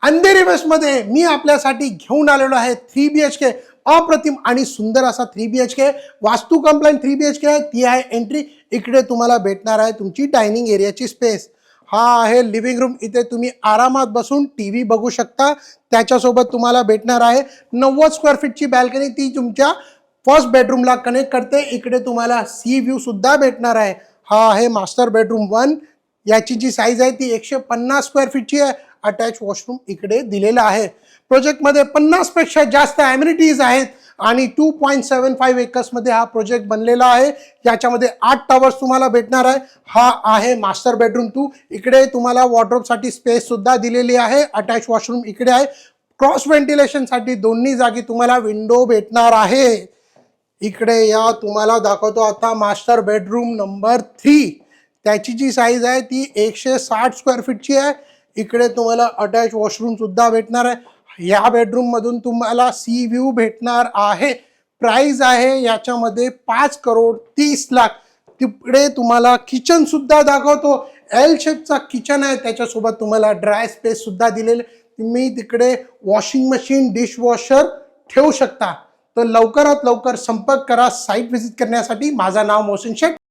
अंधेरी वेस्टमध्ये मी आपल्यासाठी घेऊन आलेलो आहे 3BHK अप्रतिम आणि सुंदर असा 3BHK वास्तू कंप्लायंट 3BHK आहे. ती आहे एंट्री. इकडे तुम्हाला भेटणार आहे तुमची डायनिंग एरियाची स्पेस. हा आहे लिव्हिंग रूम. इथे तुम्ही आरामात बसून टीव्ही बघू शकता. त्याच्यासोबत तुम्हाला भेटणार आहे 90 स्क्वेअर फीटची बॅल्कनी. ती तुमच्या फर्स्ट बेडरूमला कनेक्ट करते. इकडे तुम्हाला सी व्ह्यू सुद्धा भेटणार आहे. हा आहे मास्टर बेडरूम 1. याची जी साईज आहे ती 150 स्क्वेअर फीटची आहे. अटॅच वॉशरूम इकडे दिलेला आहे. प्रोजेक्टमध्ये 50 पेक्षा जास्त ॲम्युनिटीज आहेत आणि 2.75 एकर्समध्ये हा प्रोजेक्ट बनलेला आहे. याच्यामध्ये 8 टॉवर्स तुम्हाला भेटणार आहे. हा आहे मास्टर बेडरूम 2. इकडे तुम्हाला वॉर्डरोबसाठी स्पेस सुद्धा दिलेली आहे. अटॅच वॉशरूम इकडे आहे. क्रॉस व्हेंटिलेशनसाठी दोन्ही जागी तुम्हाला विंडो भेटणार आहे. इकडे या, तुम्हाला दाखवतो आता मास्टर बेडरूम नंबर 3. त्याची जी साईज आहे ती 160 स्क्वेअर फीटची आहे. इकडे तुम्हाला अटॅच वॉशरूम सुद्धा भेटणार आहे. या बेडरूम मधून तुम्हाला सी व्ह्यू भेटणार आहे. प्राइस आहे याच्यामध्ये 5,30,00,000. तिकडे तुम्हाला किचन सुद्धा दाखवतो. एल शेपचा किचन आहे. त्याच्यासोबत तुम्हाला ड्राय स्पेस सुद्धा दिलेले. तुम्ही तिकडे वॉशिंग मशीन, डिशवॉशर ठेवू शकता. तर लवकरात लवकर संपर्क करा साईट व्हिजिट करण्यासाठी. माझं नाव मोहसिन शेख.